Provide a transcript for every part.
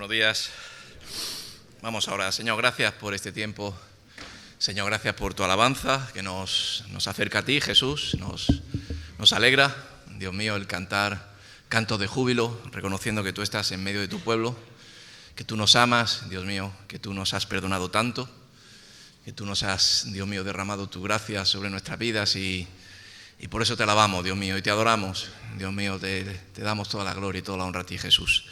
Buenos días. Vamos ahora. Señor, gracias por este tiempo. Señor, gracias por tu alabanza que nos acerca a ti, Jesús. Nos alegra, Dios mío, el cantar cantos de júbilo, reconociendo que tú estás en medio de tu pueblo, que tú nos amas, Dios mío, que tú nos has perdonado tanto, que tú nos has, Dios mío, derramado tu gracia sobre nuestras vidas y por eso te alabamos, Dios mío, y te adoramos. Dios mío, te damos toda la gloria y toda la honra a ti, Jesús.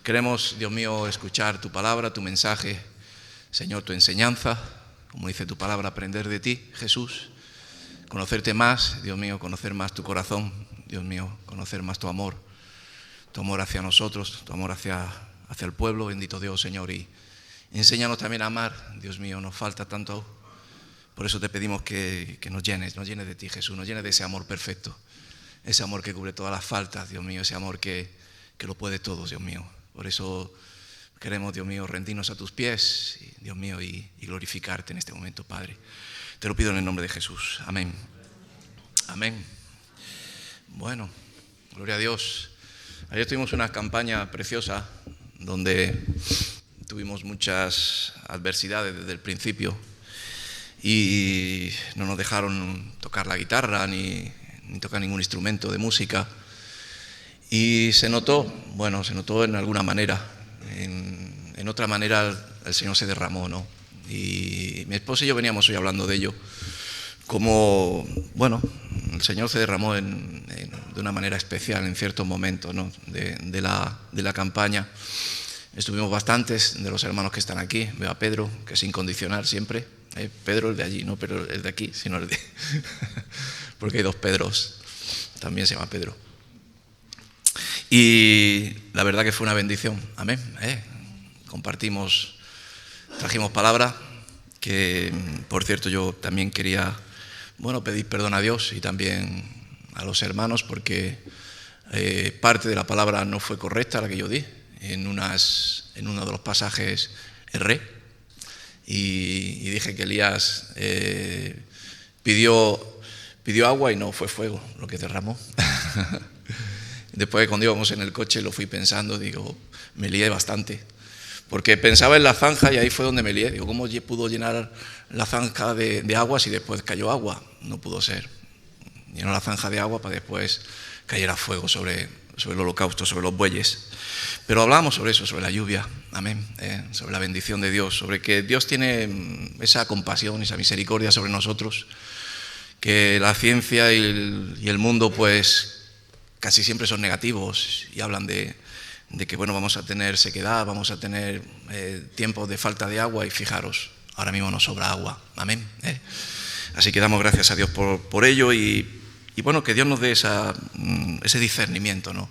Queremos, Dios mío, escuchar tu palabra, tu mensaje, Señor, tu enseñanza, como dice tu palabra, aprender de ti, Jesús, conocerte más, Dios mío, conocer más tu corazón, Dios mío, conocer más tu amor hacia nosotros, tu amor hacia el pueblo, bendito Dios, Señor, y enséñanos también a amar, Dios mío, nos falta tanto. Por eso te pedimos que nos llenes de ti, Jesús, nos llenes de ese amor perfecto, ese amor que cubre todas las faltas, Dios mío, ese amor que lo puede todo, Dios mío. Por eso queremos, Dios mío, rendirnos a tus pies, Dios mío, y glorificarte en este momento, Padre. Te lo pido en el nombre de Jesús. Amén. Amén. Bueno, gloria a Dios. Ayer tuvimos una campaña preciosa donde tuvimos muchas adversidades desde el principio y no nos dejaron tocar la guitarra ni tocar ningún instrumento de música. Y se notó en alguna manera, en otra manera el Señor se derramó, ¿no? Y mi esposa y yo veníamos hoy hablando de ello, como, el Señor se derramó de una manera especial en ciertos momentos, ¿no? de la campaña. Estuvimos bastantes de los hermanos que están aquí, veo a Pedro, que es incondicional siempre, Pedro el de allí, no pero el de aquí, sino el de... porque hay dos Pedros, también se llama Pedro. Y la verdad que fue una bendición, amén. Trajimos palabra, que por cierto yo también quería, pedir perdón a Dios y también a los hermanos porque parte de la palabra no fue correcta la que yo di. En uno de los pasajes erré y dije que Elías pidió agua y no fue fuego lo que derramó. Después cuando íbamos en el coche lo fui pensando, digo, me lié bastante. Porque pensaba en la zanja y ahí fue donde me lié. Digo, ¿cómo pudo llenar la zanja de agua si después cayó agua? No pudo ser. Llenó la zanja de agua para después cayera fuego sobre el holocausto, sobre los bueyes. Pero hablamos sobre eso, sobre la lluvia, amén, sobre la bendición de Dios, sobre que Dios tiene esa compasión, esa misericordia sobre nosotros, que la ciencia y el mundo pues casi siempre son negativos y hablan de que vamos a tener sequedad, vamos a tener tiempos de falta de agua y fijaros, ahora mismo nos sobra agua, amén. Así que damos gracias a Dios por ello y que Dios nos dé ese discernimiento, ¿no?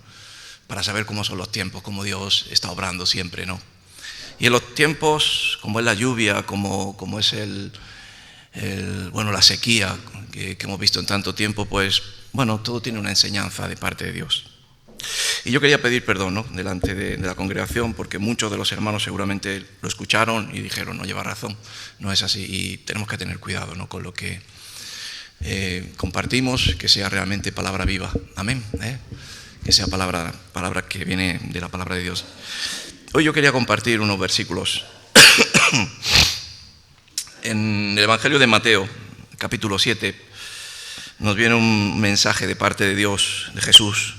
Para saber cómo son los tiempos, cómo Dios está obrando siempre, ¿no? Y en los tiempos, como es la lluvia, como es la sequía que hemos visto en tanto tiempo, pues todo tiene una enseñanza de parte de Dios. Y yo quería pedir perdón, ¿no? Delante de la congregación, porque muchos de los hermanos seguramente lo escucharon y dijeron, no lleva razón, no es así, y tenemos que tener cuidado, ¿no? Con lo que compartimos, que sea realmente palabra viva, amén, que sea palabra que viene de la palabra de Dios. Hoy yo quería compartir unos versículos en el Evangelio de Mateo, capítulo 7, nos viene un mensaje de parte de Dios, de Jesús,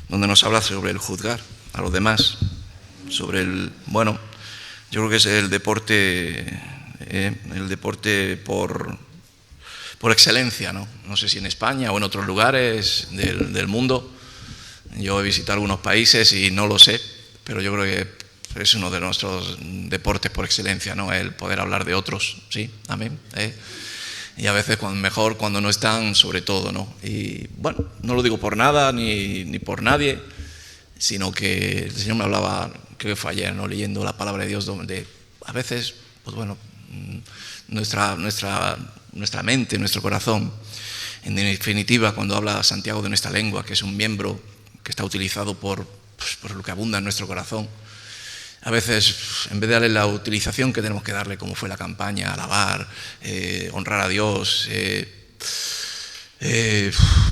donde nos habla sobre el juzgar a los demás, sobre yo creo que es el deporte por excelencia, ¿no? No sé si en España o en otros lugares del mundo. Yo he visitado algunos países y no lo sé, pero yo creo que es uno de nuestros deportes por excelencia, ¿no? El poder hablar de otros, sí, amén. Y a veces mejor cuando no están, sobre todo, ¿no? Y no lo digo por nada ni por nadie, sino que el Señor me hablaba, creo que fue ayer, ¿no? Leyendo la palabra de Dios, donde a veces, nuestra mente, nuestro corazón, en definitiva, cuando habla Santiago de nuestra lengua, que es un miembro que está utilizado por lo que abunda en nuestro corazón, a veces, en vez de darle la utilización que tenemos que darle, como fue la campaña, alabar, honrar a Dios,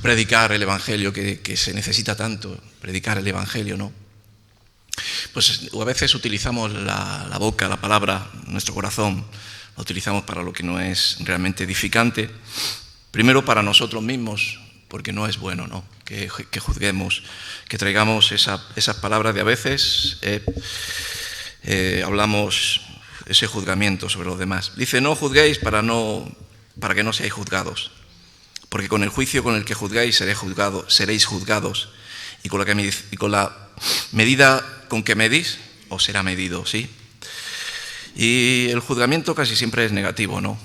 predicar el Evangelio, que se necesita tanto, predicar el Evangelio, ¿no? pues a veces utilizamos la boca, la palabra, nuestro corazón, lo utilizamos para lo que no es realmente edificante. Primero para nosotros mismos, porque no es bueno, ¿no? Que juzguemos, que traigamos esas palabras de a veces hablamos ese juzgamiento sobre los demás. Dice, no juzguéis para que no seáis juzgados, porque con el juicio con el que juzgáis seréis juzgados, y con la medida con que medís os será medido, ¿sí? Y el juzgamiento casi siempre es negativo, ¿no?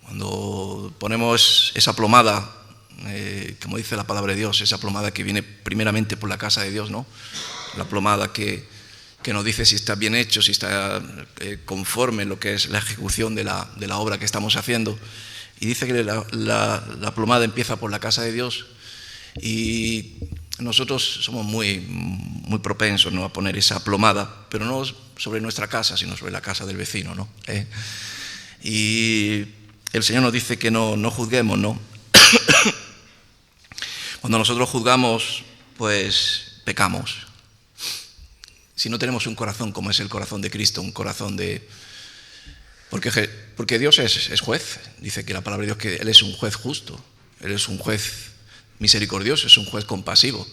Cuando ponemos esa plomada, como dice la palabra de Dios, esa plomada que viene primeramente por la casa de Dios, ¿no? La plomada que nos dice si está bien hecho, si está conforme lo que es la ejecución de la obra que estamos haciendo. Y dice que la plomada empieza por la casa de Dios, y nosotros somos muy, muy propensos, ¿no?, a poner esa plomada, pero no sobre nuestra casa, sino sobre la casa del vecino, ¿no? Y el Señor nos dice que no juzguemos, ¿no? Cuando nosotros juzgamos, pues pecamos. Si no tenemos un corazón como es el corazón de Cristo, un corazón de... Porque Dios es juez. Dice que la palabra de Dios que Él es un juez justo. Él es un juez misericordioso, es un juez compasivo.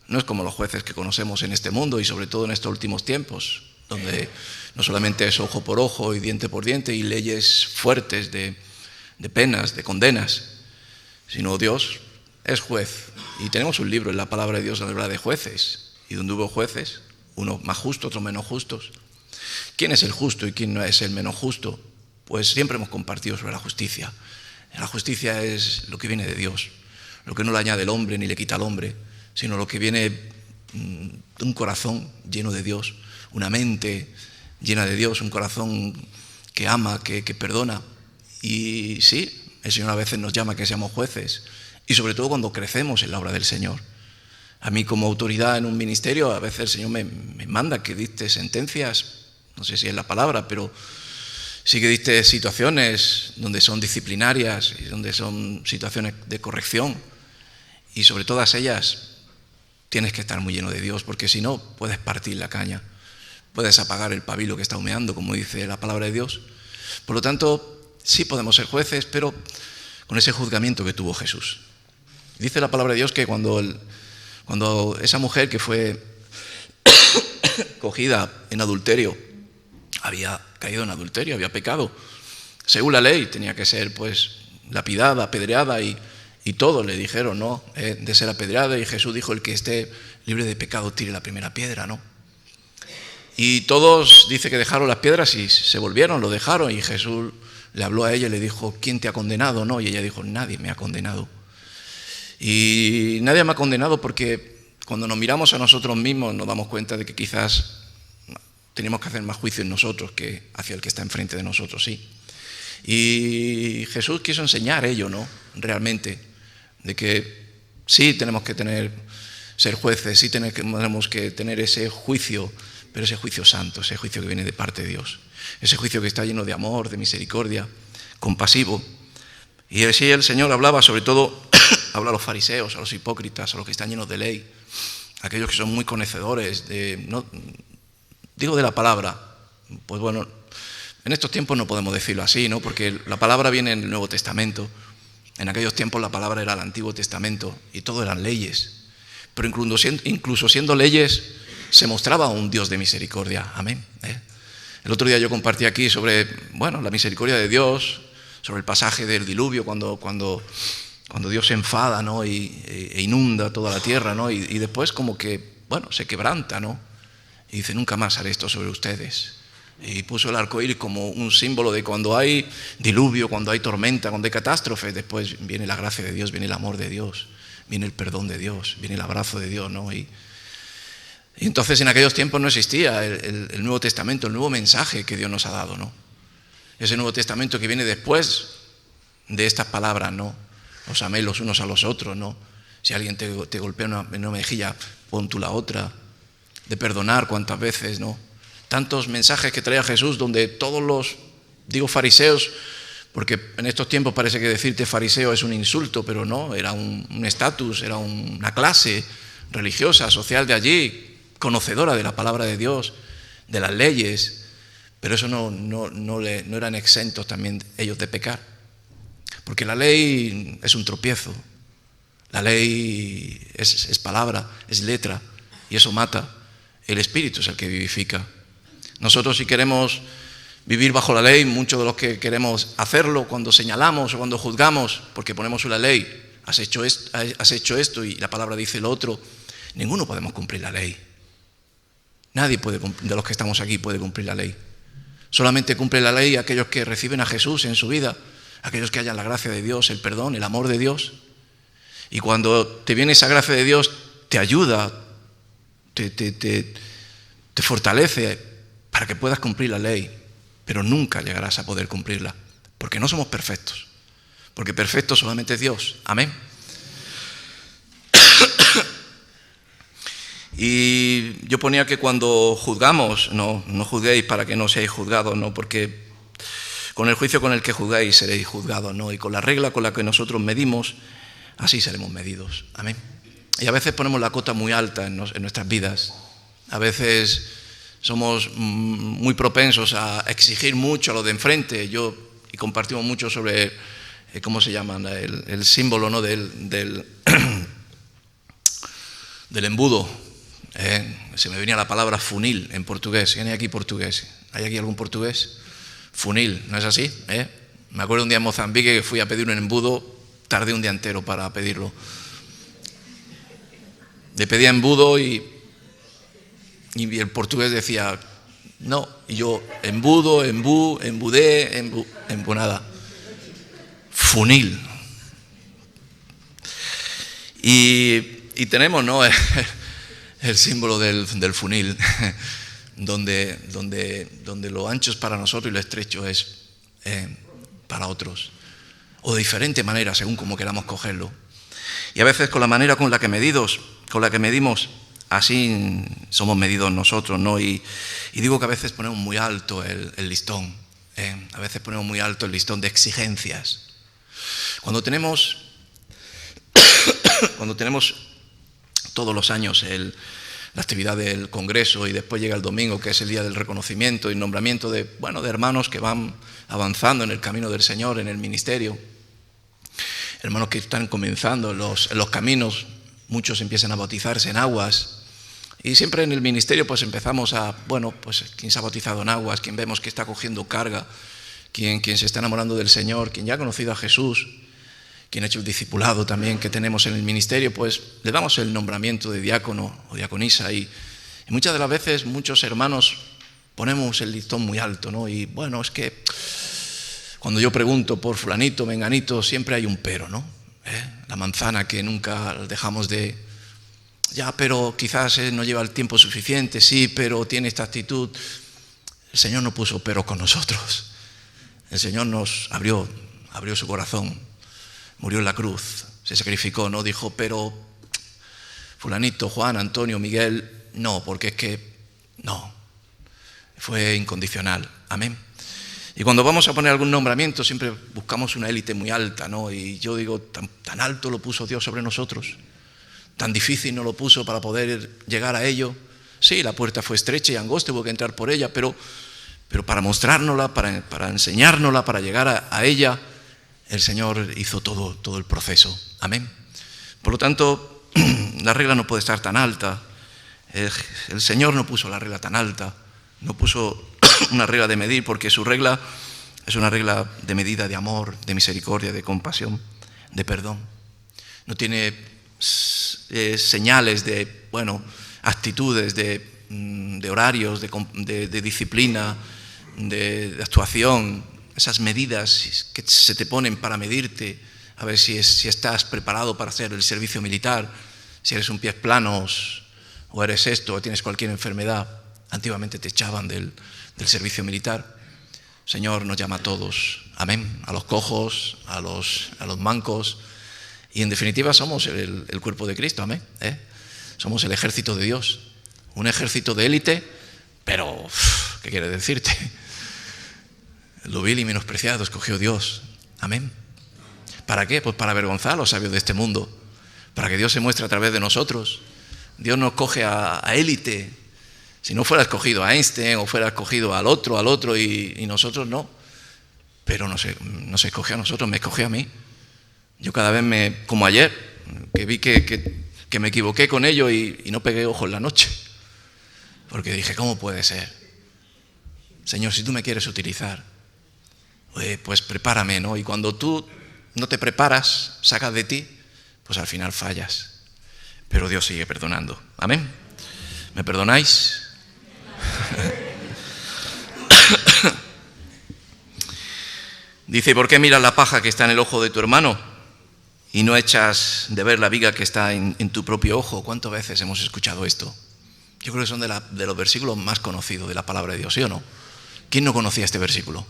No es como los jueces que conocemos en este mundo y sobre todo en estos últimos tiempos, donde no solamente es ojo por ojo y diente por diente y leyes fuertes de penas, de condenas, sino Dios es juez. Y tenemos un libro en la palabra de Dios donde habla de jueces, y donde hubo jueces, uno más justo, otro menos justos. ¿Quién es el justo y quién no es el menos justo? Pues siempre hemos compartido sobre la justicia. La justicia es lo que viene de Dios, lo que no le añade el hombre ni le quita al hombre, sino lo que viene de un corazón lleno de Dios, una mente llena de Dios, un corazón que ama, que perdona. Y sí, el Señor a veces nos llama a que seamos jueces, y sobre todo cuando crecemos en la obra del Señor. A mí como autoridad en un ministerio, a veces el Señor me manda que dicte sentencias, no sé si es la palabra, pero sí que dicte situaciones donde son disciplinarias y donde son situaciones de corrección. Y sobre todas ellas tienes que estar muy lleno de Dios, porque si no puedes partir la caña, puedes apagar el pabilo que está humeando, como dice la palabra de Dios. Por lo tanto, sí podemos ser jueces, pero con ese juzgamiento que tuvo Jesús. Dice la palabra de Dios que cuando esa mujer que fue cogida en adulterio, había caído en adulterio, había pecado, según la ley tenía que ser pues lapidada, apedreada, y todos le dijeron, ¿no?, de ser apedreada, y Jesús dijo, el que esté libre de pecado tire la primera piedra, ¿no? Y todos, dice que dejaron las piedras y se volvieron, lo dejaron, y Jesús le habló a ella y le dijo, ¿quién te ha condenado? ¿No? Y ella dijo, nadie me ha condenado. Y nadie me ha condenado porque cuando nos miramos a nosotros mismos nos damos cuenta de que quizás tenemos que hacer más juicio en nosotros que hacia el que está enfrente de nosotros, sí. Y Jesús quiso enseñar ello, ¿no?, realmente, de que sí tenemos que ser jueces, sí tenemos que tener ese juicio, pero ese juicio santo, ese juicio que viene de parte de Dios, ese juicio que está lleno de amor, de misericordia, compasivo. Y así el Señor hablaba sobre todo, habla a los fariseos, a los hipócritas, a los que están llenos de ley, aquellos que son muy conocedores de la palabra. Pues bueno, en estos tiempos no podemos decirlo así, ¿no?, porque la palabra viene en el Nuevo Testamento. En aquellos tiempos la palabra era el Antiguo Testamento y todo eran leyes. Pero incluso siendo leyes se mostraba un Dios de misericordia. Amén. El otro día yo compartí aquí sobre la misericordia de Dios, sobre el pasaje del diluvio cuando Dios se enfada, ¿no?, e inunda toda la tierra, ¿no?, y después como que se quebranta, ¿no?, y dice, nunca más haré esto sobre ustedes. Y puso el arco iris como un símbolo de cuando hay diluvio, cuando hay tormenta, cuando hay catástrofe, después viene la gracia de Dios, viene el amor de Dios, viene el perdón de Dios, viene el abrazo de Dios, ¿no? Y entonces en aquellos tiempos no existía el Nuevo Testamento, el nuevo mensaje que Dios nos ha dado, ¿no? Ese Nuevo Testamento que viene después de estas palabras, ¿no? Os améis los unos a los otros, ¿no? Si alguien te golpea en una mejilla, pon tú la otra. De perdonar cuantas veces, ¿no? Tantos mensajes que traía Jesús donde todos los, fariseos, porque en estos tiempos parece que decirte fariseo es un insulto, pero no, era un estatus, era una clase religiosa, social de allí, conocedora de la palabra de Dios, de las leyes, pero eso no eran exentos también ellos de pecar. Porque la ley es un tropiezo, la ley es palabra, es letra, y eso mata. El Espíritu es el que vivifica. Nosotros, si queremos vivir bajo la ley, muchos de los que queremos hacerlo, cuando señalamos o cuando juzgamos, porque ponemos una ley, has hecho esto y la palabra dice lo otro, ninguno podemos cumplir la ley. Nadie de los que estamos aquí puede cumplir la ley. Solamente cumple la ley aquellos que reciben a Jesús en su vida, aquellos que hallan la gracia de Dios, el perdón, el amor de Dios. Y cuando te viene esa gracia de Dios, te ayuda, te fortalece para que puedas cumplir la ley, pero nunca llegarás a poder cumplirla, porque no somos perfectos, porque perfecto solamente es Dios. Amén. Y yo ponía que cuando juzgamos, no juzguéis para que no seáis juzgados, no, porque con el juicio con el que juzgáis seréis juzgados, no, y con la regla con la que nosotros medimos, así seremos medidos. Amén. Y a veces ponemos la cota muy alta en nuestras vidas. A veces somos muy propensos a exigir mucho a lo de enfrente. Y compartimos mucho sobre, ¿cómo se llama? El símbolo, ¿no? del embudo. Se me venía la palabra funil en portugués. ¿Quién hay aquí portugués? ¿Hay aquí algún portugués? Funil, ¿no es así? Me acuerdo un día en Mozambique que fui a pedir un embudo, tardé un día entero para pedirlo. Le pedía embudo y el portugués decía no, y yo embudo, embudé, embonada. Funil. Y tenemos, ¿no? El símbolo del funil, donde lo ancho es para nosotros y lo estrecho es para otros. O de diferente manera, según como queramos cogerlo. Y a veces con la manera con la que medimos, así somos medidos nosotros, ¿no? Y digo que a veces ponemos muy alto el listón. A veces ponemos muy alto el listón de exigencias. Cuando tenemos todos los años la actividad del Congreso y después llega el domingo, que es el día del reconocimiento y nombramiento de hermanos que van avanzando en el camino del Señor, en el ministerio, hermanos que están comenzando en los caminos, muchos empiezan a bautizarse en aguas. Y siempre en el ministerio pues empezamos pues quien se ha bautizado en aguas, quien vemos que está cogiendo carga, quien se está enamorando del Señor, quien ya ha conocido a Jesús, quien ha hecho el discipulado también que tenemos en el ministerio, pues le damos el nombramiento de diácono o diaconisa. Y muchas de las veces muchos hermanos ponemos el listón muy alto, ¿no? Y bueno, es que cuando yo pregunto por fulanito, menganito, siempre hay un pero, ¿no? La manzana que nunca dejamos de... Ya, pero quizás no lleva el tiempo suficiente, sí, pero tiene esta actitud. El Señor no puso pero con nosotros. El Señor nos abrió su corazón, murió en la cruz, se sacrificó, no dijo, pero fulanito, Juan, Antonio, Miguel, no, porque es que no, fue incondicional. Amén. Y cuando vamos a poner algún nombramiento siempre buscamos una élite muy alta, ¿no? Y yo digo, tan alto lo puso Dios sobre nosotros, tan difícil no lo puso para poder llegar a ello. Sí, la puerta fue estrecha y angosta, hubo que entrar por ella, pero para mostrárnosla, para enseñárnosla, para llegar a ella, el Señor hizo todo el proceso. Amén. Por lo tanto, la regla no puede estar tan alta. El Señor no puso la regla tan alta, no puso una regla de medir, porque su regla es una regla de medida de amor, de misericordia, de compasión, de perdón. No tiene señales de, actitudes, de horarios, de disciplina, de actuación, esas medidas que se te ponen para medirte, a ver si estás preparado para hacer el servicio militar, si eres un pies planos, o eres esto, o tienes cualquier enfermedad. Antiguamente te echaban del servicio militar. El Señor nos llama a todos, amén, a los cojos, a los mancos, y en definitiva somos el cuerpo de Cristo, amén. Somos el ejército de Dios, un ejército de élite, pero, ¿qué quiere decirte? Lo vil y menospreciado escogió Dios, amén. ¿Para qué? Pues para avergonzar a los sabios de este mundo, para que Dios se muestre a través de nosotros, Dios nos coge a élite. Si no fuera escogido a Einstein o fuera escogido al otro y nosotros no. Pero no se escogió a nosotros, me escogió a mí. Yo cada vez como ayer, que vi que me equivoqué con ello y no pegué ojo en la noche. Porque dije, ¿cómo puede ser? Señor, si tú me quieres utilizar, pues prepárame, ¿no? Y cuando tú no te preparas, sacas de ti, pues al final fallas. Pero Dios sigue perdonando. ¿Amén? ¿Me perdonáis? Dice, ¿por qué miras la paja que está en el ojo de tu hermano y no echas de ver la viga que está en tu propio ojo? ¿Cuántas veces hemos escuchado esto? Yo creo que son de los versículos más conocidos de la palabra de Dios, ¿sí o no? ¿Quién no conocía este versículo?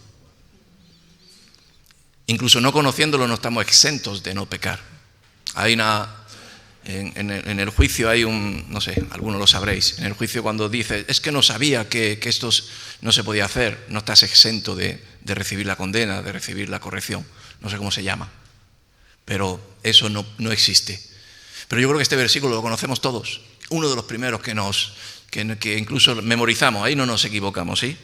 Incluso no conociéndolo no estamos exentos de no pecar. Hay en el juicio hay no sé, algunos lo sabréis, en el juicio cuando dice, es que no sabía que esto no se podía hacer, no estás exento de recibir la condena, de recibir la corrección, no sé cómo se llama, pero eso no existe. Pero yo creo que este versículo lo conocemos todos, uno de los primeros que incluso memorizamos, ahí no nos equivocamos, ¿sí?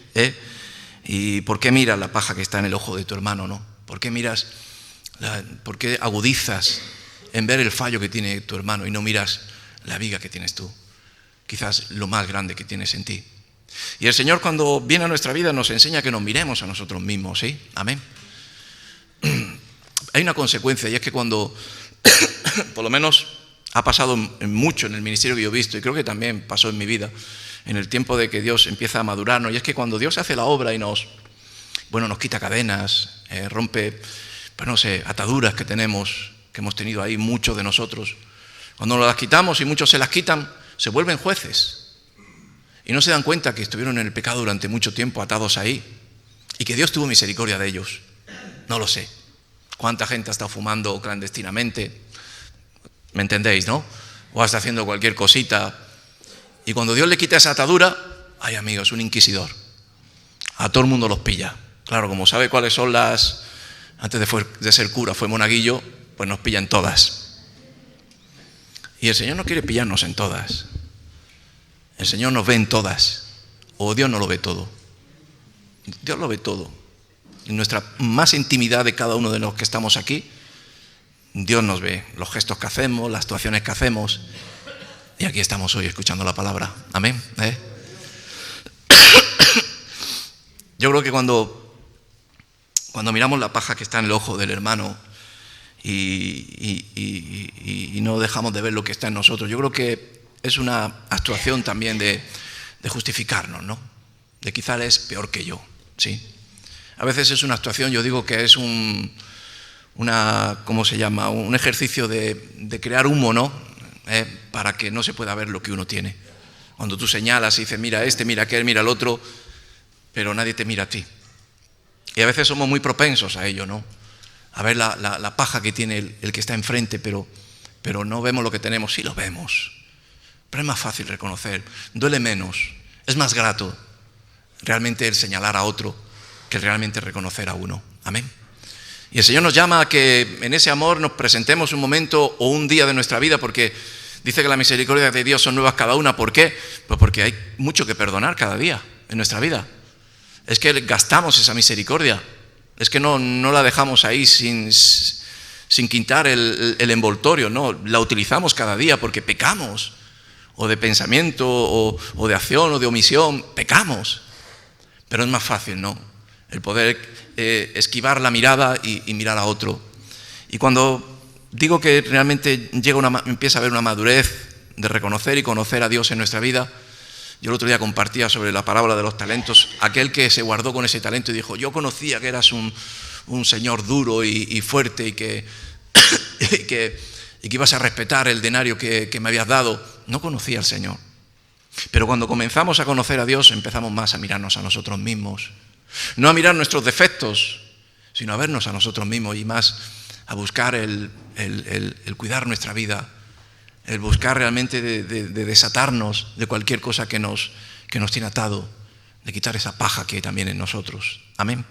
¿Y por qué miras la paja que está en el ojo de tu hermano, no? ¿Por qué agudizas en ver el fallo que tiene tu hermano y no miras la viga que tienes tú? Quizás lo más grande que tienes en ti. Y el Señor cuando viene a nuestra vida nos enseña que nos miremos a nosotros mismos, ¿sí? Amén. Hay una consecuencia y es que cuando, por lo menos ha pasado mucho en el ministerio que yo he visto y creo que también pasó en mi vida, en el tiempo de que Dios empieza a madurarnos, y es que cuando Dios hace la obra y nos quita cadenas, rompe, pues no sé, ataduras que hemos tenido ahí muchos de nosotros. Cuando nos las quitamos y muchos se las quitan, se vuelven jueces. Y no se dan cuenta que estuvieron en el pecado durante mucho tiempo atados ahí. Y que Dios tuvo misericordia de ellos. No lo sé. ¿Cuánta gente ha estado fumando clandestinamente? ¿Me entendéis, no? O hasta haciendo cualquier cosita. Y cuando Dios le quita esa atadura, ay amigos, un inquisidor. A todo el mundo los pilla. Claro, como sabe cuáles son antes de ser cura fue monaguillo, pues nos pillan todas. Y el Señor no quiere pillarnos en todas. El Señor nos ve en todas. O Dios no lo ve todo. Dios lo ve todo. En nuestra más intimidad de cada uno de los que estamos aquí, Dios nos ve. Los gestos que hacemos, las actuaciones que hacemos. Y aquí estamos hoy escuchando la palabra. Amén. Yo creo que cuando miramos la paja que está en el ojo del hermano y no dejamos de ver lo que está en nosotros, yo creo que es una actuación también de justificarnos, ¿no? De quizá es peor que yo, ¿sí? A veces es una actuación, yo digo que es ¿cómo se llama? Un ejercicio de crear humo, ¿no? Para que no se pueda ver lo que uno tiene. Cuando tú señalas y dices, mira mira aquel, mira el otro, pero nadie te mira a ti. Y a veces somos muy propensos a ello, ¿no? A ver la paja que tiene el que está enfrente, pero no vemos lo que tenemos. Sí lo vemos. Pero es más fácil reconocer, duele menos, es más grato realmente el señalar a otro que realmente reconocer a uno. Amén. Y el Señor nos llama a que en ese amor nos presentemos un momento o un día de nuestra vida, porque dice que la misericordia de Dios son nuevas cada una. ¿Por qué? Pues porque hay mucho que perdonar cada día en nuestra vida. Es que gastamos esa misericordia, es que no la dejamos ahí sin quitar el envoltorio, no, la utilizamos cada día porque pecamos. O de pensamiento, o de acción, o de omisión, pecamos. Pero es más fácil, ¿no? El poder esquivar la mirada y mirar a otro. Y cuando digo que realmente empieza a haber una madurez de reconocer y conocer a Dios en nuestra vida, yo el otro día compartía sobre la parábola de los talentos, aquel que se guardó con ese talento y dijo, yo conocía que eras un señor duro y fuerte y que ibas a respetar el denario que me habías dado. No conocía al Señor. Pero cuando comenzamos a conocer a Dios, empezamos más a mirarnos a nosotros mismos. No a mirar nuestros defectos, sino a vernos a nosotros mismos y más a buscar el cuidar nuestra vida, el buscar realmente de desatarnos de cualquier cosa que nos tiene atado, de quitar esa paja que hay también en nosotros. Amén.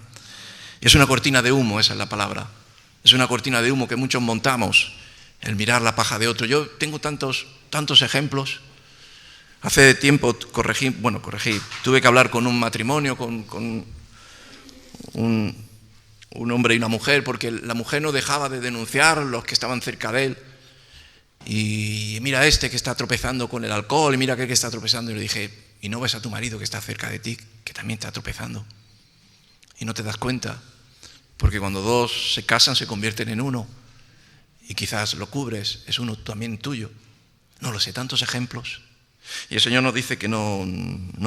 Y es una cortina de humo, esa es la palabra. Es una cortina de humo que muchos montamos, el mirar la paja de otro. Yo tengo tantos ejemplos Hace tiempo corregí, tuve que hablar con un matrimonio, con un hombre y una mujer, porque la mujer no dejaba de denunciar a los que estaban cerca de él. Y mira este que está tropezando con el alcohol, y mira aquel que está tropezando. Y le dije, ¿y no ves a tu marido que está cerca de ti, que también está tropezando? Y no te das cuenta, porque cuando dos se casan se convierten en uno, y quizás lo cubres, es uno también tuyo. No lo sé, tantos ejemplos. Y el Señor nos dice que no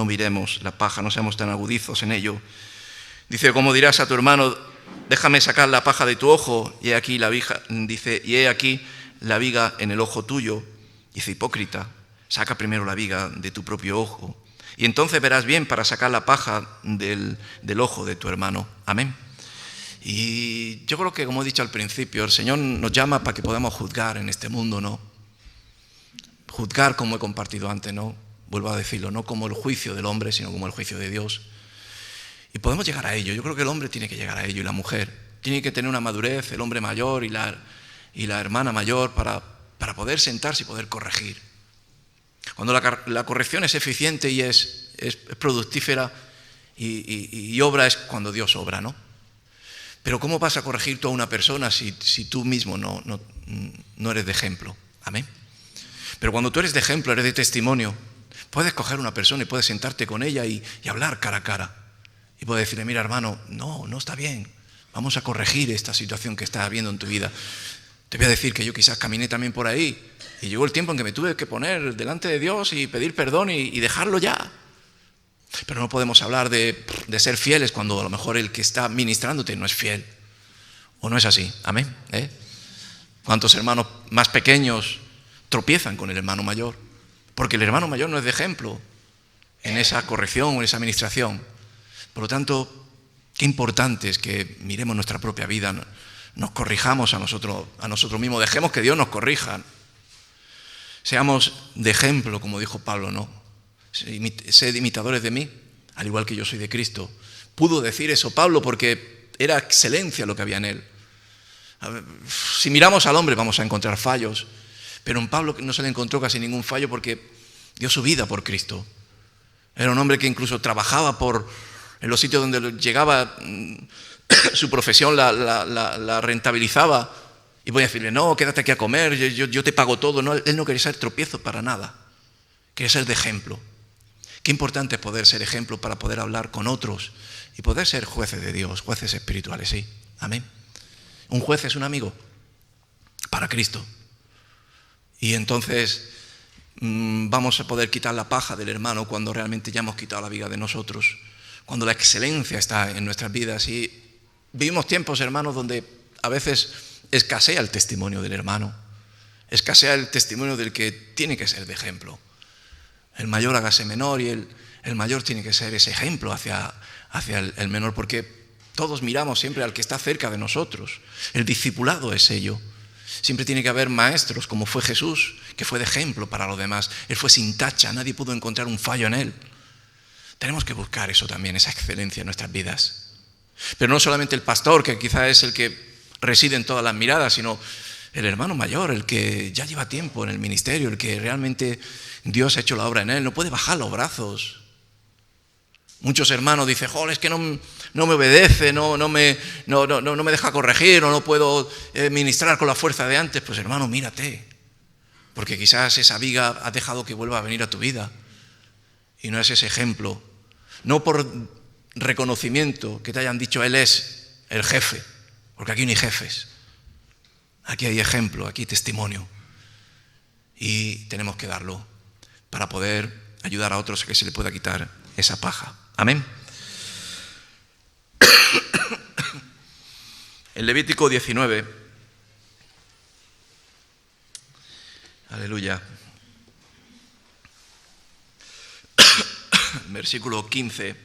miremos la paja, no seamos tan agudizos en ello. Dice, como dirás a tu hermano, déjame sacar la paja de tu ojo, y he aquí la viga, dice, y he aquí la viga en el ojo tuyo. Dice, hipócrita, saca primero la viga de tu propio ojo, y entonces verás bien para sacar la paja del ojo de tu hermano. Amén. Y yo creo que, como he dicho al principio, el Señor nos llama para que podamos juzgar en este mundo, ¿no? Juzgar, como he compartido antes, ¿no? Vuelvo a decirlo, no como el juicio del hombre, sino como el juicio de Dios. Y podemos llegar a ello. Yo creo que el hombre tiene que llegar a ello, y la mujer tiene que tener una madurez, el hombre mayor y la hermana mayor, para poder sentarse y poder corregir. Cuando la corrección es eficiente y es productífera y obra, es cuando Dios obra, ¿no? Pero ¿cómo vas a corregir tú a una persona si tú mismo no eres de ejemplo? Amén. Pero cuando tú eres de ejemplo, eres de testimonio, puedes coger una persona y puedes sentarte con ella y hablar cara a cara. Y puedes decirle, mira hermano, no está bien, vamos a corregir esta situación que estás viendo en tu vida. Te voy a decir que yo quizás caminé también por ahí y llegó el tiempo en que me tuve que poner delante de Dios y pedir perdón y dejarlo ya. Pero no podemos hablar de ser fieles cuando a lo mejor el que está ministrándote no es fiel. ¿O no es así? Amén. ¿Cuántos hermanos más pequeños tropiezan con el hermano mayor? Porque el hermano mayor no es de ejemplo en esa corrección o en esa administración. Por lo tanto, qué importante es que miremos nuestra propia vida, nos corrijamos a nosotros mismos, dejemos que Dios nos corrija. Seamos de ejemplo, como dijo Pablo, ¿no? Sed imitadores de mí, al igual que yo soy de Cristo. Pudo decir eso Pablo porque era excelencia lo que había en él. Si miramos al hombre vamos a encontrar fallos, pero en Pablo no se le encontró casi ningún fallo porque dio su vida por Cristo. Era un hombre que incluso trabajaba en los sitios donde llegaba, su profesión la rentabilizaba, y voy a decirle, no, quédate aquí a comer, yo te pago todo. No, él no quería ser tropiezo para nada, quería ser de ejemplo. Qué importante es poder ser ejemplo para poder hablar con otros y poder ser jueces de Dios, jueces espirituales, sí, amén. Un juez es un amigo para Cristo, y entonces vamos a poder quitar la paja del hermano cuando realmente ya hemos quitado la viga de nosotros, cuando la excelencia está en nuestras vidas. Y vivimos tiempos, hermanos, donde a veces escasea el testimonio del hermano, escasea el testimonio del que tiene que ser de ejemplo. El mayor hágase menor, y el mayor tiene que ser ese ejemplo hacia el menor, porque todos miramos siempre al que está cerca de nosotros. El discipulado es ello. Siempre tiene que haber maestros, como fue Jesús, que fue de ejemplo para los demás. Él fue sin tacha, nadie pudo encontrar un fallo en él. Tenemos que buscar eso también, esa excelencia en nuestras vidas. Pero no solamente el pastor, que quizá es el que reside en todas las miradas, sino el hermano mayor, el que ya lleva tiempo en el ministerio, el que realmente Dios ha hecho la obra en él, no puede bajar los brazos. Muchos hermanos dicen, joder, es que no me obedece, no me deja corregir, no puedo ministrar con la fuerza de antes. Pues hermano, mírate, porque quizás esa viga ha dejado que vuelva a venir a tu vida y no es ese ejemplo. No por reconocimiento que te hayan dicho él es el jefe, porque aquí no hay jefes, aquí hay ejemplo, aquí hay testimonio, y tenemos que darlo para poder ayudar a otros a que se le pueda quitar esa paja. Amén. En Levítico 19, aleluya, versículo 15,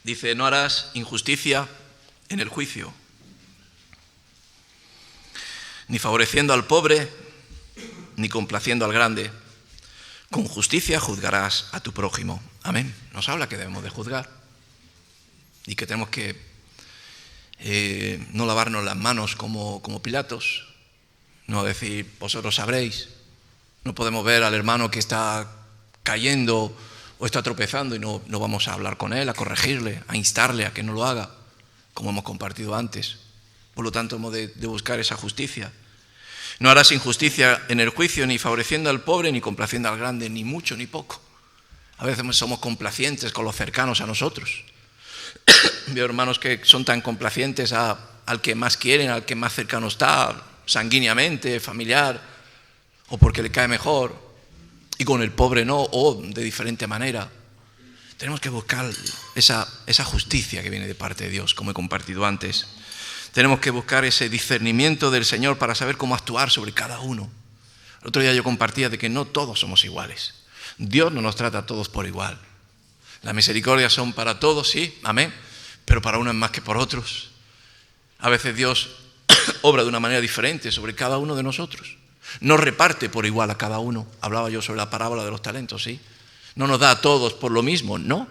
dice, no harás injusticia en el juicio, ni favoreciendo al pobre, ni complaciendo al grande. Con justicia juzgarás a tu prójimo. Amén. Nos habla que debemos de juzgar y que tenemos que no lavarnos las manos como Pilatos, no decir, vosotros sabréis. No podemos ver al hermano que está cayendo o está tropezando y no vamos a hablar con él, a corregirle, a instarle a que no lo haga, como hemos compartido antes. Por lo tanto, hemos de buscar esa justicia. No harás injusticia en el juicio, ni favoreciendo al pobre, ni complaciendo al grande, ni mucho ni poco. A veces somos complacientes con los cercanos a nosotros. Veo hermanos que son tan complacientes al que más quieren, al que más cercano está, sanguíneamente, familiar, o porque le cae mejor, y con el pobre no, o de diferente manera. Tenemos que buscar esa justicia que viene de parte de Dios, como he compartido antes. Tenemos que buscar ese discernimiento del Señor para saber cómo actuar sobre cada uno. El otro día yo compartía de que no todos somos iguales. Dios no nos trata a todos por igual. Las misericordias son para todos, sí, amén, pero para unos más que por otros. A veces Dios obra de una manera diferente sobre cada uno de nosotros. No reparte por igual a cada uno. Hablaba yo sobre la parábola de los talentos, ¿sí? No nos da a todos por lo mismo, no.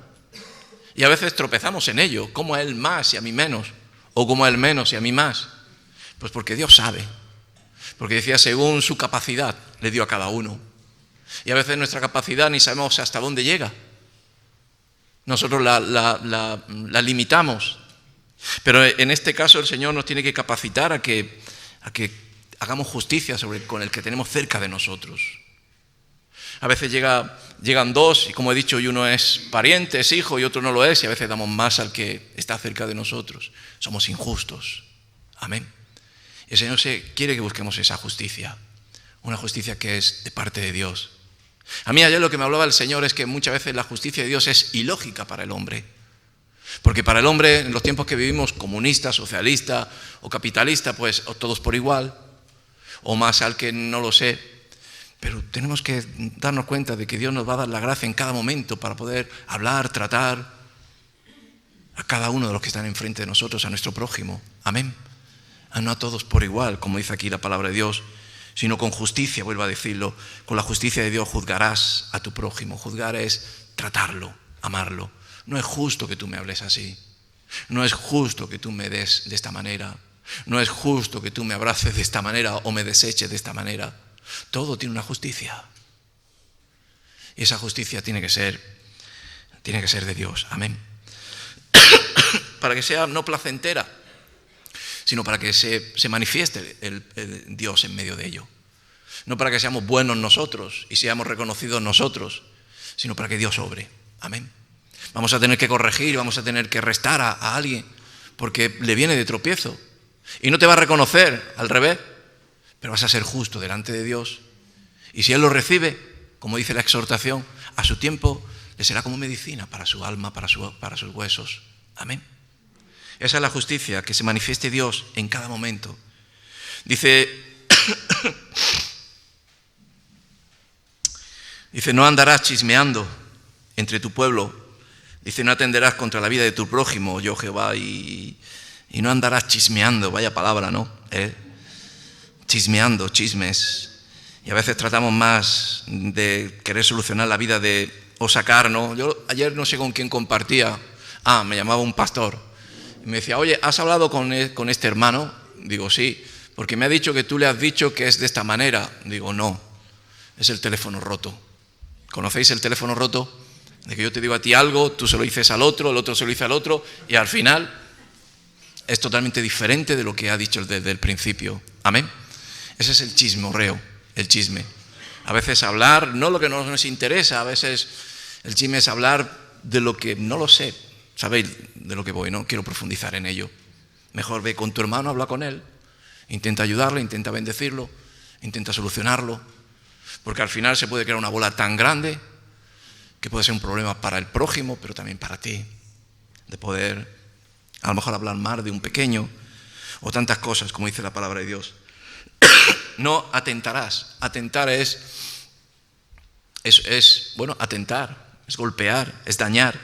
Y a veces tropezamos en ello, como a Él más y a mí menos, o como a Él menos y a mí más. Pues porque Dios sabe, porque decía según su capacidad le dio a cada uno. Y a veces nuestra capacidad ni sabemos hasta dónde llega. Nosotros la limitamos. Pero en este caso el Señor nos tiene que capacitar a que hagamos justicia con el que tenemos cerca de nosotros. A veces llegan dos y como he dicho, y uno es pariente, es hijo y otro no lo es, y a veces damos más al que está cerca de nosotros. Somos injustos. Amén. El Señor quiere que busquemos esa justicia, una justicia que es de parte de Dios. A mí ayer lo que me hablaba el Señor es que muchas veces la justicia de Dios es ilógica para el hombre. Porque para el hombre, en los tiempos que vivimos, comunista, socialista o capitalista, pues o todos por igual, o más al que no lo sé. Pero tenemos que darnos cuenta de que Dios nos va a dar la gracia en cada momento para poder hablar, tratar a cada uno de los que están enfrente de nosotros, a nuestro prójimo. Amén. No a todos por igual, como dice aquí la palabra de Dios, sino con justicia, vuelvo a decirlo, con la justicia de Dios juzgarás a tu prójimo. Juzgar es tratarlo, amarlo. No es justo que tú me hables así. No es justo que tú me des de esta manera. No es justo que tú me abraces de esta manera o me deseches de esta manera. Todo tiene una justicia. Y esa justicia tiene que ser de Dios. Amén. Para que sea no placentera, sino para que se manifieste el Dios en medio de ello. No para que seamos buenos nosotros y seamos reconocidos nosotros, sino para que Dios obre. Amén. Vamos a tener que corregir, vamos a tener que restar a alguien porque le viene de tropiezo. Y no te va a reconocer, al revés, pero vas a ser justo delante de Dios. Y si Él lo recibe, como dice la exhortación, a su tiempo le será como medicina para su alma, para sus huesos. Amén. Esa es la justicia, que se manifieste Dios en cada momento. Dice, no andarás chismeando entre tu pueblo. Dice, no atenderás contra la vida de tu prójimo, yo Jehová, y no andarás chismeando, vaya palabra, ¿no? Chismeando, chismes. Y a veces tratamos más de querer solucionar la vida o sacar, ¿no? Yo ayer no sé con quién compartía. Me llamaba un pastor. Y me decía, oye, ¿has hablado con este hermano? Digo, sí, porque me ha dicho que tú le has dicho que es de esta manera. Digo, no, es el teléfono roto. ¿Conocéis el teléfono roto? De que yo te digo a ti algo, tú se lo dices al otro, el otro se lo dice al otro, y al final es totalmente diferente de lo que ha dicho desde el principio. Amén. Ese es el chismorreo, el chisme. A veces hablar, no lo que no nos interesa, a veces el chisme es hablar de lo que no lo sé. Sabéis de lo que voy, no quiero profundizar en ello. Mejor ve con tu hermano, habla con él, intenta ayudarle, intenta bendecirlo, intenta solucionarlo, porque al final se puede crear una bola tan grande que puede ser un problema para el prójimo, pero también para ti, de poder a lo mejor hablar mal de un pequeño o tantas cosas, como dice la palabra de Dios. No atentarás. Atentar es atentar, es golpear, es dañar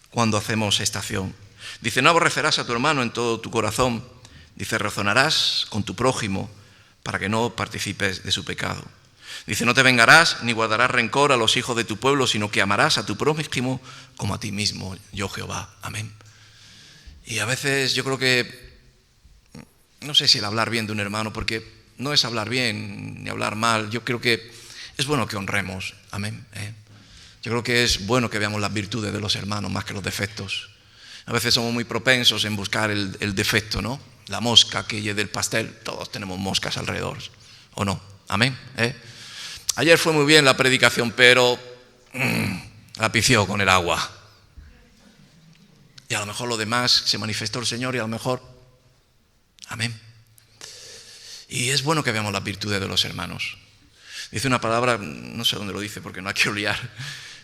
cuando hacemos esta acción. Dice, no aborrecerás a tu hermano en todo tu corazón. Dice, razonarás con tu prójimo para que no participes de su pecado. Dice, no te vengarás ni guardarás rencor a los hijos de tu pueblo, sino que amarás a tu prójimo como a ti mismo, yo Jehová. Amén. Y a veces yo creo que, no sé si el hablar bien de un hermano, porque no es hablar bien ni hablar mal. Yo creo que es bueno que honremos. Amén. Yo creo que es bueno que veamos las virtudes de los hermanos más que los defectos. A veces somos muy propensos en buscar el defecto, ¿no? La mosca que lleve del pastel. Todos tenemos moscas alrededor, ¿o no? Amén. Ayer fue muy bien la predicación, pero la pifió con el agua. Y a lo mejor lo demás se manifestó el Señor y a lo mejor... Amén. Y es bueno que veamos las virtudes de los hermanos. Dice una palabra, no sé dónde lo dice porque no la quiero liar,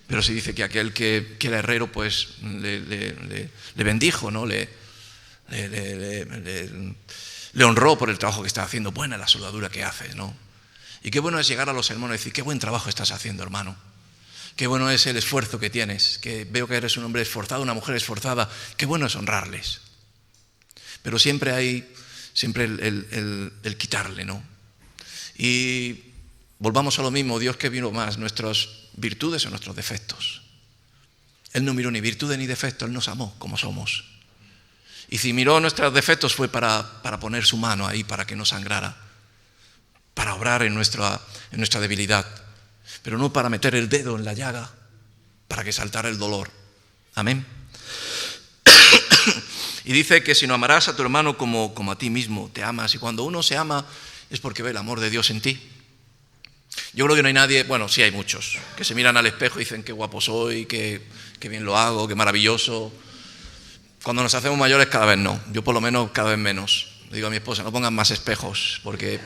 pero sí dice que aquel que era herrero pues le bendijo, ¿no? Le honró por el trabajo que estaba haciendo. Buena la soldadura que haces, ¿no? Y qué bueno es llegar a los hermanos y decir, qué buen trabajo estás haciendo, hermano. Qué bueno es el esfuerzo que tienes, que veo que eres un hombre esforzado, una mujer esforzada. Qué bueno es honrarles. Pero siempre hay el quitarle, ¿no? Y volvamos a lo mismo, Dios que vino más, nuestras virtudes o nuestros defectos. Él no miró ni virtudes ni defectos, Él nos amó como somos. Y si miró nuestros defectos fue para poner su mano ahí, para que no sangrara, para obrar en nuestra debilidad. Pero no para meter el dedo en la llaga, para que saltara el dolor. Amén. Y dice que si no amarás a tu hermano como a ti mismo, te amas. Y cuando uno se ama es porque ve el amor de Dios en ti. Yo creo que no hay nadie, bueno, sí hay muchos, que se miran al espejo y dicen qué guapo soy, qué bien lo hago, qué maravilloso. Cuando nos hacemos mayores cada vez no. Yo por lo menos cada vez menos. Le digo a mi esposa, no pongan más espejos, porque...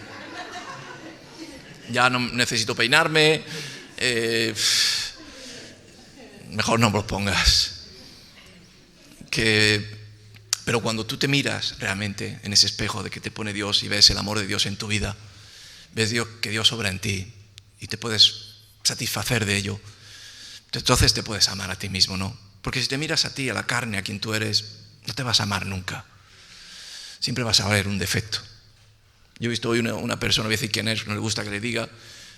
ya no necesito peinarme, mejor no me los pongas. Pero cuando tú te miras realmente en ese espejo de que te pone Dios y ves el amor de Dios en tu vida, ves que Dios obra en ti y te puedes satisfacer de ello, entonces te puedes amar a ti mismo, ¿no? Porque si te miras a ti, a la carne, a quien tú eres, no te vas a amar nunca. Siempre vas a ver un defecto. Yo he visto hoy una persona, voy a decir quién es, no le gusta que le diga,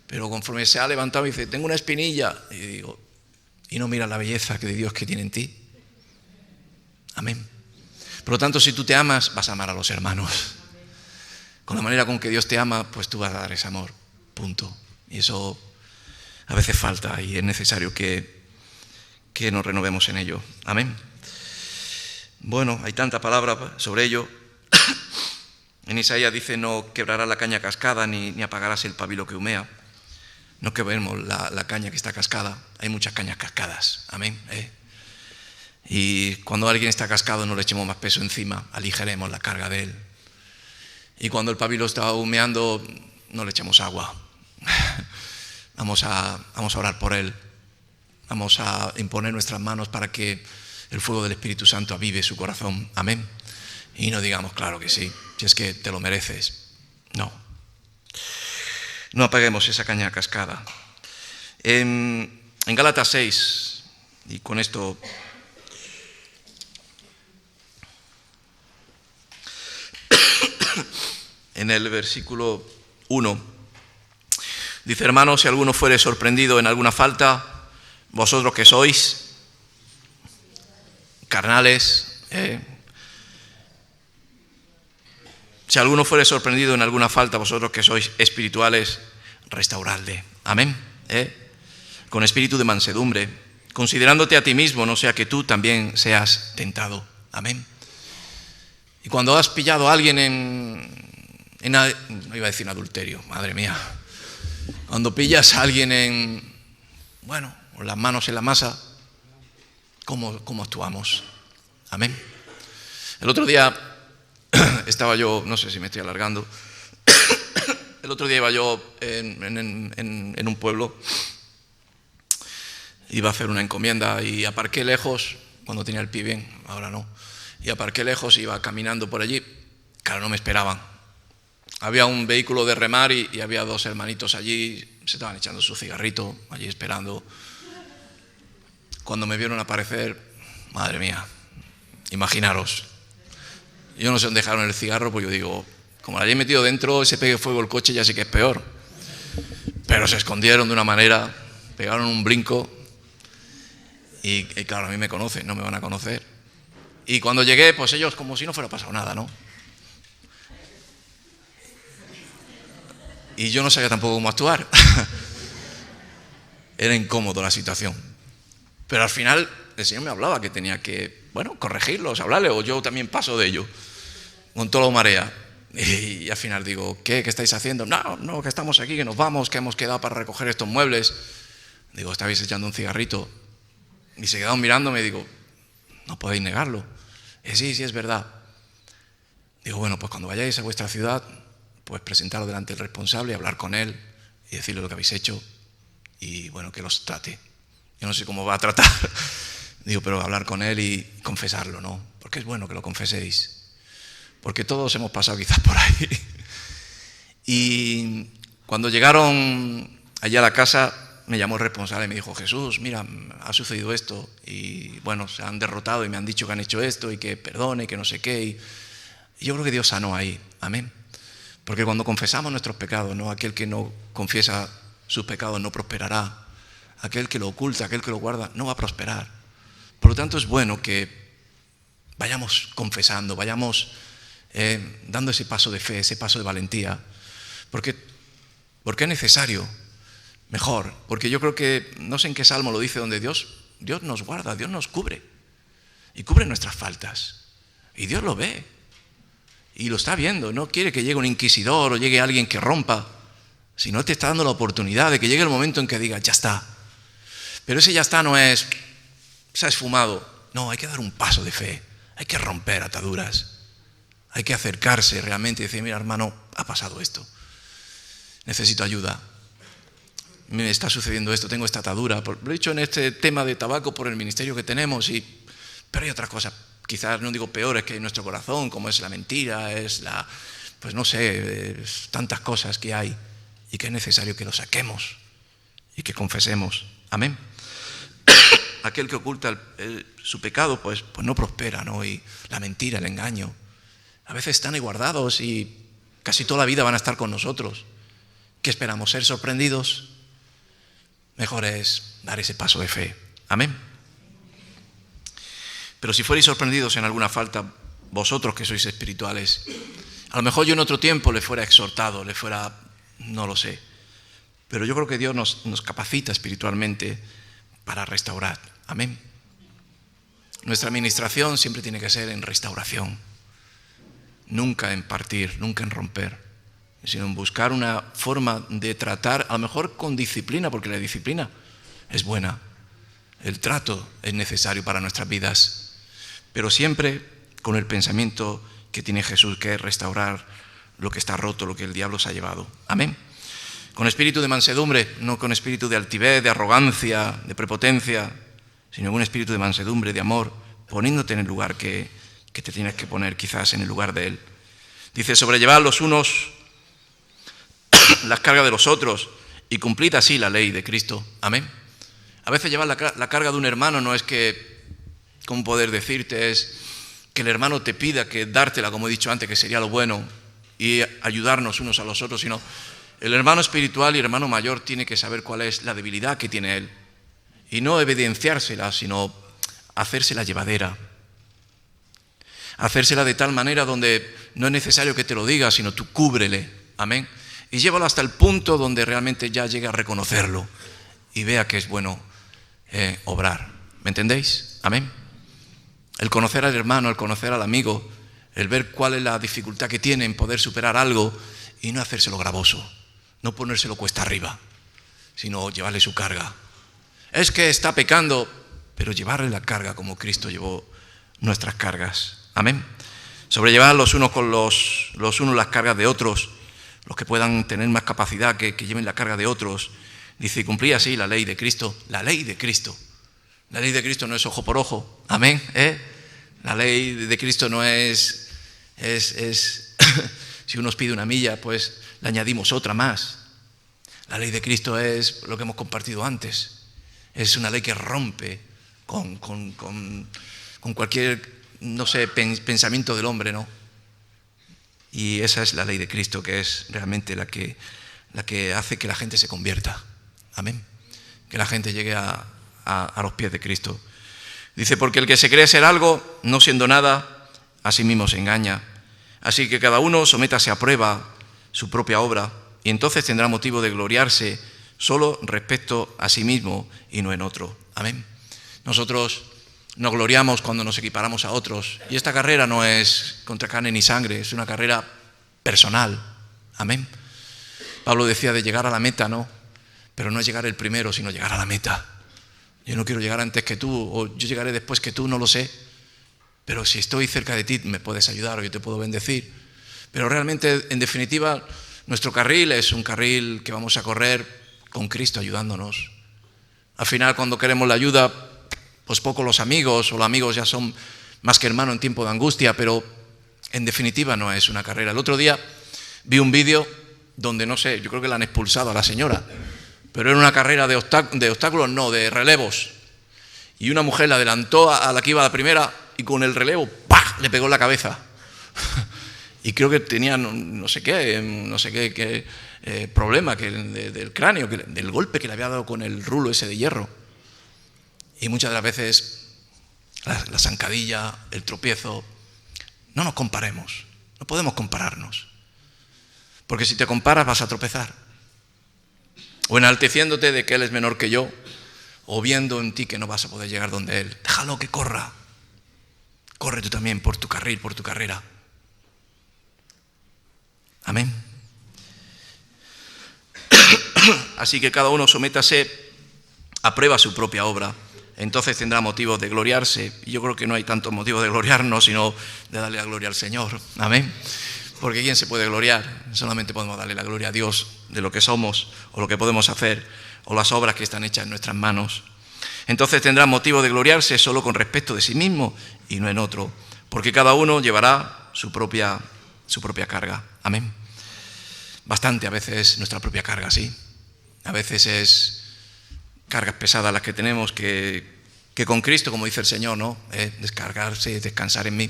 pero conforme se ha levantado y dice, tengo una espinilla, y digo, y no mira la belleza de Dios que tiene en ti. Amén. Por lo tanto, si tú te amas, vas a amar a los hermanos. Con la manera con que Dios te ama, pues tú vas a dar ese amor, punto. Y eso a veces falta y es necesario que nos renovemos en ello. Amén. Bueno, hay tanta palabra sobre ello. En Isaías dice, no quebrarás la caña cascada ni apagarás el pabilo que humea. No quebremos la caña que está cascada. Hay muchas cañas cascadas. Amén. Y cuando alguien está cascado no le echemos más peso encima, aligeremos la carga de él. Y cuando el pabilo está humeando, no le echemos agua. Vamos a orar por él. Vamos a imponer nuestras manos para que el fuego del Espíritu Santo avive su corazón. Amén. Y no digamos, claro que sí, si es que te lo mereces. No. No apaguemos esa caña cascada. En Gálatas 6, y con esto... en el versículo 1, dice, hermanos, si alguno fuere sorprendido en alguna falta, vosotros que sois carnales, si alguno fuere sorprendido en alguna falta, vosotros que sois espirituales, restauradle. Amén. Con espíritu de mansedumbre, considerándote a ti mismo, no sea que tú también seas tentado. Amén. Y cuando has pillado a alguien no iba a decir en adulterio, madre mía. Cuando pillas a alguien con las manos en la masa, ¿cómo actuamos? Amén. El otro día estaba yo, no sé si me estoy alargando, el otro día iba yo en un pueblo, iba a hacer una encomienda y aparqué lejos, cuando tenía el pie bien, ahora no, y aparqué lejos, iba caminando por allí, claro, no me esperaban. Había un vehículo de remar y había dos hermanitos allí, se estaban echando su cigarrito, allí esperando. Cuando me vieron aparecer, madre mía, imaginaros. Yo no sé dónde dejaron el cigarro, pues yo digo, como lo hayan metido dentro, se pegue fuego el coche, ya sé que es peor. Pero se escondieron de una manera, pegaron un brinco y claro, a mí me conocen, no me van a conocer. Y cuando llegué, pues ellos como si no fuera pasado nada, ¿no? Y yo no sabía tampoco cómo actuar. Era incómodo la situación. Pero al final el Señor me hablaba que tenía que, corregirlos, hablarle, o yo también paso de ello, con toda la marea. Y al final digo, ¿qué estáis haciendo? No, que estamos aquí, que nos vamos, que hemos quedado para recoger estos muebles. Digo, ¿estabais echando un cigarrito? Y se quedaron mirándome y digo, no podéis negarlo. Sí, es verdad. Digo, pues cuando vayáis a vuestra ciudad, pues presentarlo delante del responsable y hablar con él y decirle lo que habéis hecho y que los trate. Yo no sé cómo va a tratar. Digo, pero hablar con él y confesarlo, ¿no? Porque es bueno que lo confeséis. Porque todos hemos pasado quizás por ahí. Y cuando llegaron allá a la casa, me llamó el responsable y me dijo, Jesús, mira, ha sucedido esto y se han derrotado y me han dicho que han hecho esto y que perdone, que no sé qué. Y yo creo que Dios sanó ahí, amén. Porque cuando confesamos nuestros pecados, ¿no? Aquel que no confiesa sus pecados no prosperará. Aquel que lo oculta, aquel que lo guarda, no va a prosperar. Por lo tanto, es bueno que vayamos confesando, vayamos dando ese paso de fe, ese paso de valentía. Porque es necesario. Mejor, porque yo creo que, no sé en qué salmo lo dice, donde Dios nos guarda, Dios nos cubre. Y cubre nuestras faltas. Y Dios lo ve. Y lo está viendo. No quiere que llegue un inquisidor o llegue alguien que rompa, sino te está dando la oportunidad de que llegue el momento en que diga, ya está. Pero ese ya está no es, se ha esfumado. No, hay que dar un paso de fe. Hay que romper ataduras. Hay que acercarse realmente y decir, mira hermano, ha pasado esto. Necesito ayuda. Me está sucediendo esto, tengo esta atadura. Lo he dicho en este tema de tabaco por el ministerio que tenemos, pero hay otras cosas, quizás no digo peores, que hay en nuestro corazón, como es la mentira, es tantas cosas que hay y que es necesario que lo saquemos y que confesemos. Amén. Aquel que oculta su pecado, pues no prospera, ¿no? Y la mentira, el engaño, a veces están ahí guardados y casi toda la vida van a estar con nosotros. ¿Qué esperamos? ¿Ser sorprendidos? Mejor es dar ese paso de fe. Amén. Pero si fuerais sorprendidos en alguna falta, vosotros que sois espirituales, a lo mejor yo en otro tiempo le fuera exhortado, no lo sé. Pero yo creo que Dios nos capacita espiritualmente para restaurar. Amén. Nuestra administración siempre tiene que ser en restauración. Nunca en partir, nunca en romper, sino en buscar una forma de tratar, a lo mejor con disciplina, porque la disciplina es buena. El trato es necesario para nuestras vidas, pero siempre con el pensamiento que tiene Jesús, que es restaurar lo que está roto, lo que el diablo se ha llevado. Amén. Con espíritu de mansedumbre, no con espíritu de altivez, de arrogancia, de prepotencia, sino con un espíritu de mansedumbre, de amor, poniéndote en el lugar que te tienes que poner, quizás en el lugar de Él. Dice, sobrellevad los unos las cargas de los otros y cumplid así la ley de Cristo. Amén. A veces llevar la carga de un hermano no es que, ¿cómo poder decirte? Es que el hermano te pida que dártela, como he dicho antes, que sería lo bueno, y ayudarnos unos a los otros, sino el hermano espiritual y el hermano mayor tiene que saber cuál es la debilidad que tiene él y no evidenciársela, sino hacérsela llevadera. Hacérsela de tal manera donde no es necesario que te lo diga, sino tú cúbrele. Amén. Y llévalo hasta el punto donde realmente ya llegue a reconocerlo y vea que es bueno obrar. ¿Me entendéis? Amén. El conocer al hermano, el conocer al amigo, el ver cuál es la dificultad que tiene en poder superar algo y no hacérselo gravoso, no ponérselo cuesta arriba, sino llevarle su carga. Es que está pecando, pero llevarle la carga como Cristo llevó nuestras cargas. Amén. Sobrellevar los unos con los unos las cargas de otros, los que puedan tener más capacidad que lleven la carga de otros. Dice, y cumplí así la ley de Cristo. La ley de Cristo. La ley de Cristo no es ojo por ojo. Amén. La ley de Cristo no es si uno os pide una milla, pues le añadimos otra más. La ley de Cristo es lo que hemos compartido antes. Es una ley que rompe con cualquier, no sé, pensamiento del hombre, ¿no? Y esa es la ley de Cristo, que es realmente la que hace que la gente se convierta. Amén. Que la gente llegue a los pies de Cristo. Dice, porque el que se cree ser algo, no siendo nada, a sí mismo se engaña. Así que cada uno sométase a prueba su propia obra y entonces tendrá motivo de gloriarse solo respecto a sí mismo y no en otro. Amén. Nosotros nos gloriamos cuando nos equiparamos a otros, y esta carrera no es contra carne ni sangre, es una carrera personal. Amén. Pablo decía de llegar a la meta, ¿no? Pero no es llegar el primero, sino llegar a la meta. Yo no quiero llegar antes que tú, o yo llegaré después que tú, no lo sé. Pero si estoy cerca de ti, me puedes ayudar o yo te puedo bendecir. Pero realmente, en definitiva, nuestro carril es un carril que vamos a correr con Cristo ayudándonos. Al final, cuando queremos la ayuda, pues poco los amigos, o los amigos ya son más que hermanos en tiempo de angustia, pero en definitiva no es una carrera. El otro día vi un vídeo donde, no sé, yo creo que la han expulsado a la señora, pero era una carrera de obstáculos, no, de relevos. Y una mujer la adelantó a la que iba a la primera y con el relevo, ¡pah!, le pegó en la cabeza. Y creo que tenía no sé qué problema del cráneo, del golpe que le había dado con el rulo ese de hierro. Y muchas de las veces la zancadilla, el tropiezo, no nos comparemos, no podemos compararnos. Porque si te comparas vas a tropezar. O enalteciéndote de que él es menor que yo, o viendo en ti que no vas a poder llegar donde él. Déjalo que corra. Corre tú también por tu carril, por tu carrera. Amén. Así que cada uno sométase a prueba su propia obra. Entonces tendrá motivo de gloriarse. Y yo creo que no hay tanto motivo de gloriarnos, sino de darle la gloria al Señor. Amén. Porque ¿quién se puede gloriar? Solamente podemos darle la gloria a Dios de lo que somos, o lo que podemos hacer, o las obras que están hechas en nuestras manos. Entonces tendrá motivo de gloriarse solo con respecto de sí mismo y no en otro, porque cada uno llevará su propia carga. Amén. Bastante a veces nuestra propia carga, sí. A veces es cargas pesadas las que tenemos que con Cristo, como dice el Señor, ¿no? Descargarse, descansar en mí.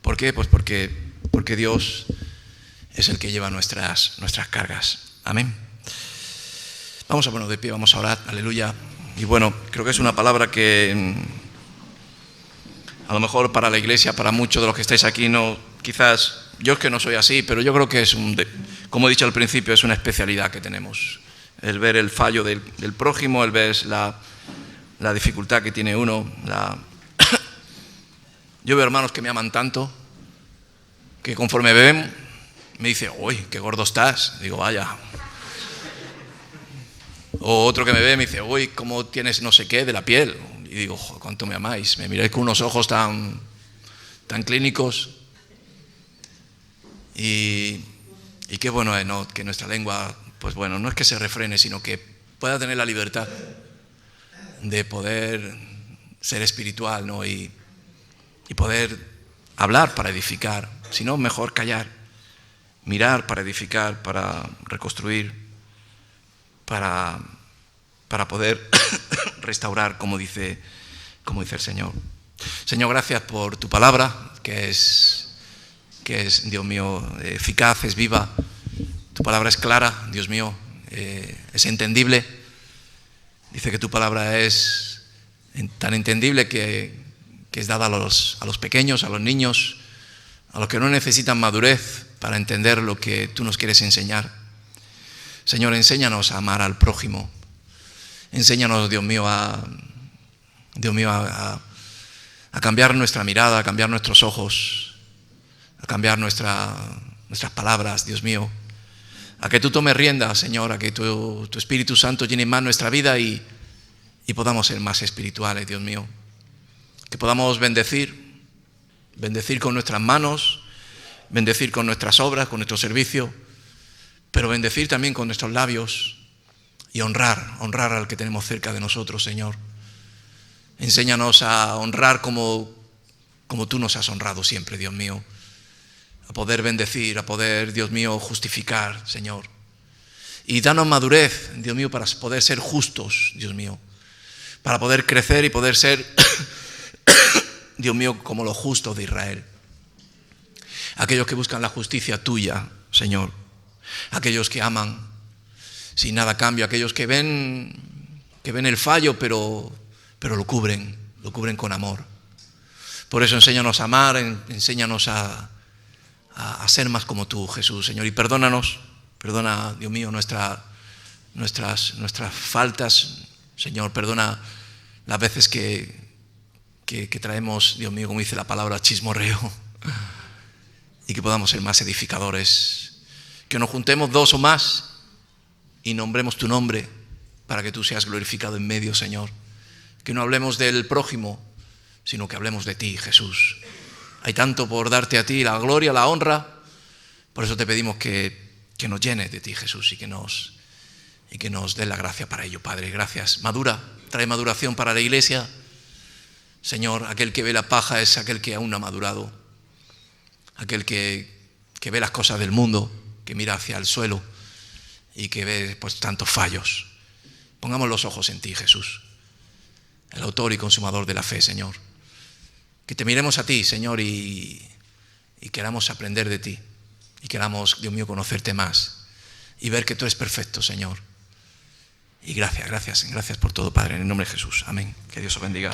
¿Por qué? Pues porque Dios es el que lleva nuestras cargas. Amén. Vamos a ponernos de pie, vamos a orar. Aleluya. Y bueno, creo que es una palabra que a lo mejor para la iglesia, para muchos de los que estáis aquí, no, quizás, yo es que no soy así, pero yo creo que es como he dicho al principio, es una especialidad que tenemos. El ver el fallo del prójimo, el ver la dificultad que tiene uno. Yo veo hermanos que me aman tanto, que conforme beben, me dice, uy, qué gordo estás. Digo, vaya. O otro que me ve me dice, uy, cómo tienes no sé qué de la piel. Y digo, cuánto me amáis. Me miráis con unos ojos tan clínicos. Y qué bueno es, ¿no?, que nuestra lengua, pues bueno, no es que se refrene, sino que pueda tener la libertad de poder ser espiritual, ¿no? Y poder hablar para edificar. Si no, mejor callar. Mirar para edificar, para reconstruir, para poder restaurar, como dice el Señor. Señor, gracias por tu palabra, que es, Dios mío, eficaz, es viva. Tu palabra es clara, Dios mío, es entendible. Dice que tu palabra es tan entendible que es dada a los pequeños, a los niños, a los que no necesitan madurez para entender lo que tú nos quieres enseñar. Señor, enséñanos a amar al prójimo. Enséñanos, Dios mío, a cambiar nuestra mirada, a cambiar nuestros ojos, a cambiar nuestras palabras, Dios mío. A que tú tomes rienda, Señor, a que tu Espíritu Santo llene más nuestra vida y podamos ser más espirituales, Dios mío. Que podamos bendecir con nuestras manos, bendecir con nuestras obras, con nuestro servicio, pero bendecir también con nuestros labios y honrar al que tenemos cerca de nosotros, Señor. Enséñanos a honrar como tú nos has honrado siempre, Dios mío. A poder bendecir, a poder, Dios mío, justificar, Señor. Y danos madurez, Dios mío, para poder ser justos, Dios mío. Para poder crecer y poder ser, Dios mío, como los justos de Israel. Aquellos que buscan la justicia tuya, Señor. Aquellos que aman sin nada a cambio. Aquellos que ven el fallo, pero lo cubren con amor. Por eso enséñanos a amar, enséñanos a ser más como tú, Jesús, Señor. Y perdónanos Perdona, Dios mío, nuestras faltas. Señor, perdona las veces que traemos, Dios mío, como dice la palabra, chismorreo. Y que podamos ser más edificadores. Que nos juntemos 2 o más y nombremos tu nombre para que tú seas glorificado en medio, Señor. Que no hablemos del prójimo, sino que hablemos de ti, Jesús. Hay tanto por darte a ti, la gloria, la honra. Por eso te pedimos que nos llenes de ti, Jesús, y que nos des la gracia para ello, Padre. Gracias. Trae maduración para la iglesia. Señor, aquel que ve la paja es aquel que aún no ha madurado. Aquel que ve las cosas del mundo, que mira hacia el suelo y que ve pues tantos fallos. Pongamos los ojos en ti, Jesús, el autor y consumador de la fe, Señor. Que te miremos a ti, Señor, y queramos aprender de ti. Y queramos, Dios mío, conocerte más y ver que tú eres perfecto, Señor. Y gracias por todo, Padre, en el nombre de Jesús. Amén. Que Dios os bendiga.